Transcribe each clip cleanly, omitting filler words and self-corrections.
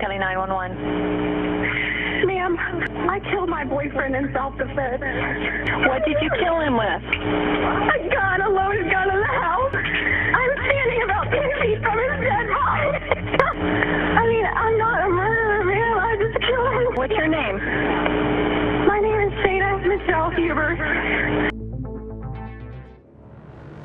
County 911. Ma'am, I killed my boyfriend in self-defense. What did you kill him with? A gun, a loaded gun in the house. I'm standing about 10 feet from his dead body. I mean, I'm not a murderer, ma'am. I just killed him. What's your name? My name is Shayna Hubers.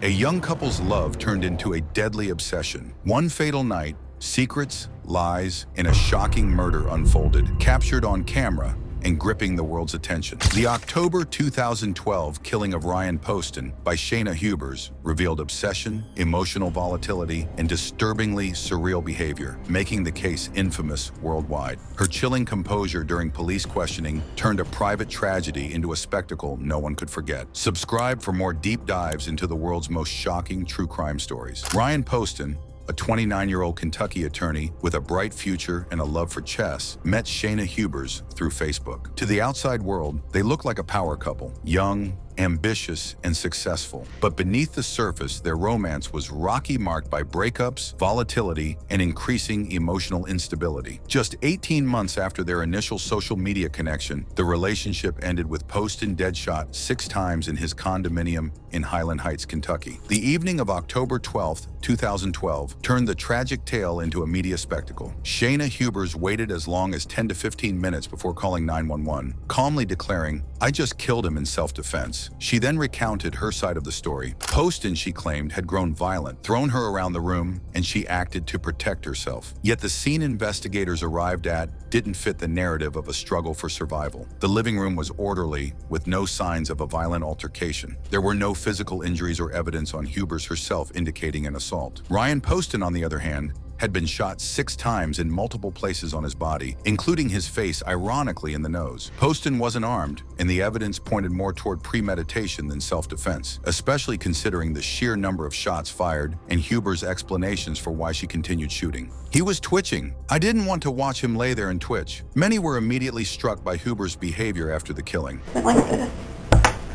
A young couple's love turned into a deadly obsession. One fatal night, secrets, lies, and a shocking murder unfolded, captured on camera and gripping the world's attention. The October 2012 killing of Ryan Poston by Shayna Hubers revealed obsession, emotional volatility, and disturbingly surreal behavior, making the case infamous worldwide. Her chilling composure during police questioning turned a private tragedy into a spectacle no one could forget. Subscribe for more deep dives into the world's most shocking true crime stories. Ryan Poston, a 29-year-old Kentucky attorney with a bright future and a love for chess, met Shayna Hubers through Facebook. To the outside world, they look like a power couple, young, ambitious, and successful. But beneath the surface, their romance was rocky, marked by breakups, volatility, and increasing emotional instability. Just 18 months after their initial social media connection, the relationship ended with Poston dead shot 6 times in his condominium in Highland Heights, Kentucky. The evening of October 12, 2012, turned the tragic tale into a media spectacle. Shayna Hubers waited as long as 10 to 15 minutes before calling 911, calmly declaring, "I just killed him in self-defense." She then recounted her side of the story. Poston, she claimed, had grown violent, thrown her around the room, and she acted to protect herself. Yet the scene investigators arrived at didn't fit the narrative of a struggle for survival. The living room was orderly, with no signs of a violent altercation. There were no physical injuries or evidence on Hubers herself indicating an assault. Ryan Poston, on the other hand, had been shot 6 times in multiple places on his body, including his face, ironically, in the nose. Poston wasn't armed, and the evidence pointed more toward premeditation than self-defense, especially considering the sheer number of shots fired and Hubers' explanations for why she continued shooting. He was twitching. I didn't want to watch him lay there and twitch. Many were immediately struck by Hubers' behavior after the killing. Went like this.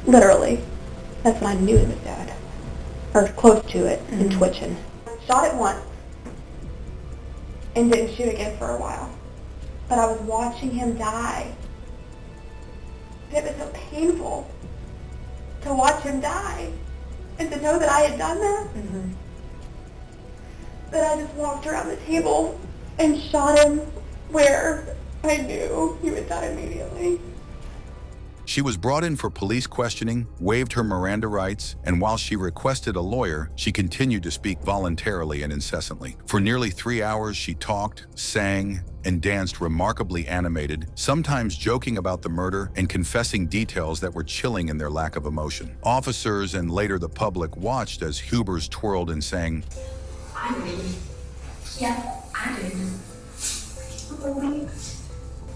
Literally. That's when I knew he was dead. Or close to it, and twitching. Shot it once. And didn't shoot again for a while. But I was watching him die. And it was so painful to watch him die. And to know that I had done that. That I just walked around the table and shot him where I knew he would die immediately. She was brought in for police questioning, waived her Miranda rights, and while she requested a lawyer, she continued to speak voluntarily and incessantly. For nearly 3 hours, she talked, sang, and danced remarkably animated, sometimes joking about the murder and confessing details that were chilling in their lack of emotion. Officers and later the public watched as Hubers twirled and sang, "I did. Yeah, I did. I believe.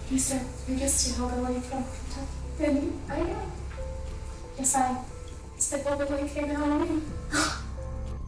You said you're just too held away from Kentucky. And I am. Yes, I stepped over when he came home.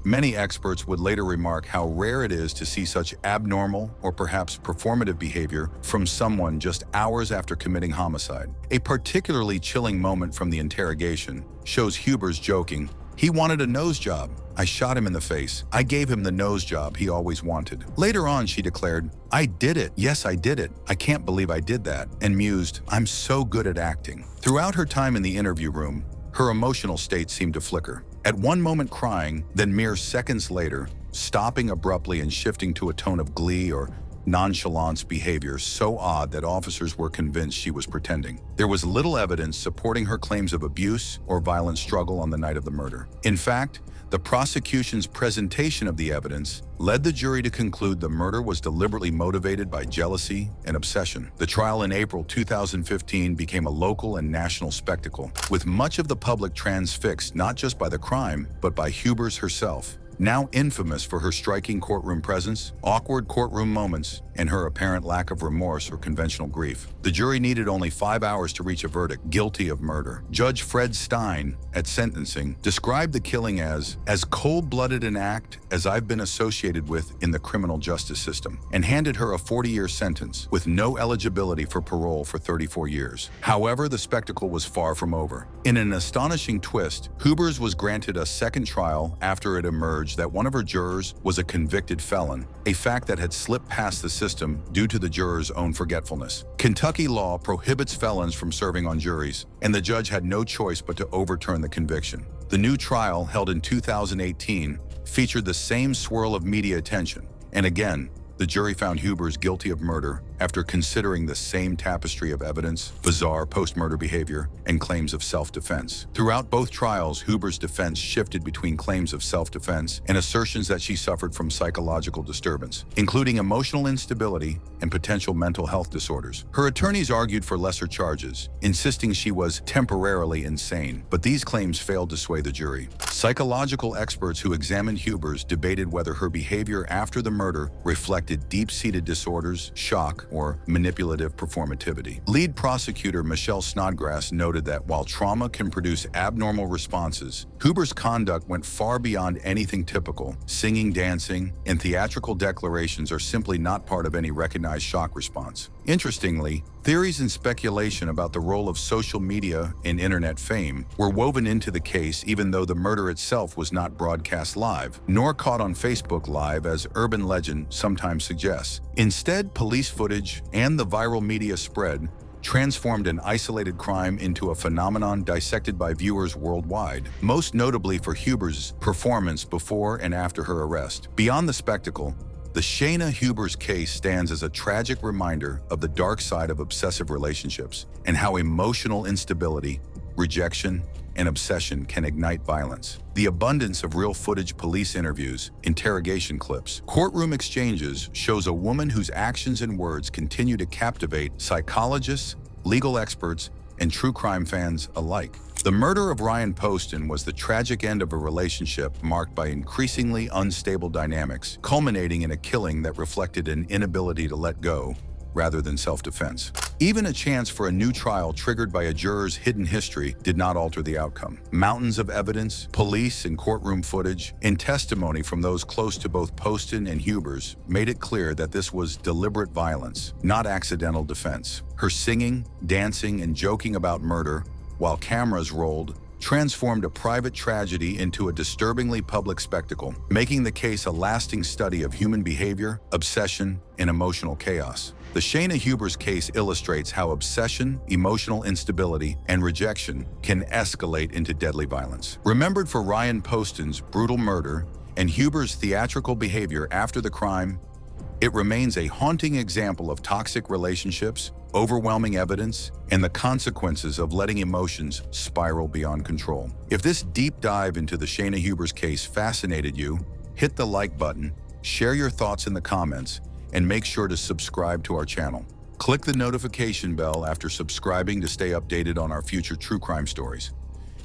Many experts would later remark how rare it is to see such abnormal or perhaps performative behavior from someone just hours after committing homicide. A particularly chilling moment from the interrogation shows Hubers joking, "He wanted a nose job. I shot him in the face. I gave him the nose job he always wanted." Later on, she declared, "I did it. Yes, I did it. I can't believe I did that," and mused, "I'm so good at acting." Throughout her time in the interview room, her emotional state seemed to flicker. At one moment crying, then mere seconds later, stopping abruptly and shifting to a tone of glee or nonchalance behavior so odd that officers were convinced she was pretending. There was little evidence supporting her claims of abuse or violent struggle on the night of the murder. In fact, the prosecution's presentation of the evidence led the jury to conclude the murder was deliberately motivated by jealousy and obsession. The trial in April 2015 became a local and national spectacle, with much of the public transfixed not just by the crime, but by Hubers herself. Now infamous for her striking courtroom presence, awkward courtroom moments, and her apparent lack of remorse or conventional grief. The jury needed only 5 hours to reach a verdict, guilty of murder. Judge Fred Stein, at sentencing, described the killing as cold-blooded an act as I've been associated with in the criminal justice system, and handed her a 40-year sentence with no eligibility for parole for 34 years. However, the spectacle was far from over. In an astonishing twist, Hubers was granted a second trial after it emerged knowledge that one of her jurors was a convicted felon, a fact that had slipped past the system due to the juror's own forgetfulness. Kentucky law prohibits felons from serving on juries, and the judge had no choice but to overturn the conviction. The new trial, held in 2018, featured the same swirl of media attention, and again, the jury found Hubers guilty of murder after considering the same tapestry of evidence, bizarre post-murder behavior, and claims of self-defense. Throughout both trials, Hubers' defense shifted between claims of self-defense and assertions that she suffered from psychological disturbance, including emotional instability and potential mental health disorders. Her attorneys argued for lesser charges, insisting she was temporarily insane, but these claims failed to sway the jury. Psychological experts who examined Hubers debated whether her behavior after the murder reflected deep-seated disorders, shock, or manipulative performativity. Lead prosecutor Michelle Snodgrass noted that while trauma can produce abnormal responses, Hubers' conduct went far beyond anything typical. Singing, dancing, and theatrical declarations are simply not part of any recognized shock response. Interestingly, theories and speculation about the role of social media and internet fame were woven into the case, even though the murder itself was not broadcast live, nor caught on Facebook Live as urban legend sometimes suggests. Instead, police footage and the viral media spread transformed an isolated crime into a phenomenon dissected by viewers worldwide, most notably for Hubers' performance before and after her arrest. Beyond the spectacle, the Shayna Hubers case stands as a tragic reminder of the dark side of obsessive relationships and how emotional instability, rejection, and obsession can ignite violence. The abundance of real footage, police interviews, interrogation clips, courtroom exchanges shows a woman whose actions and words continue to captivate psychologists, legal experts, and true crime fans alike. The murder of Ryan Poston was the tragic end of a relationship marked by increasingly unstable dynamics, culminating in a killing that reflected an inability to let go rather than self-defense. Even a chance for a new trial triggered by a juror's hidden history did not alter the outcome. Mountains of evidence, police and courtroom footage, and testimony from those close to both Poston and Hubers made it clear that this was deliberate violence, not accidental defense. Her singing, dancing, and joking about murder while cameras rolled transformed a private tragedy into a disturbingly public spectacle, making the case a lasting study of human behavior, obsession, and emotional chaos. The Shayna Hubers case illustrates how obsession, emotional instability, and rejection can escalate into deadly violence. Remembered for Ryan Poston's brutal murder and Hubers' theatrical behavior after the crime, it remains a haunting example of toxic relationships, overwhelming evidence, and the consequences of letting emotions spiral beyond control. If this deep dive into the Shayna Hubers case fascinated you, hit the like button, share your thoughts in the comments, and make sure to subscribe to our channel. Click the notification bell after subscribing to stay updated on our future true crime stories.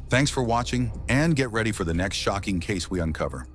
Thanks for watching, and get ready for the next shocking case we uncover.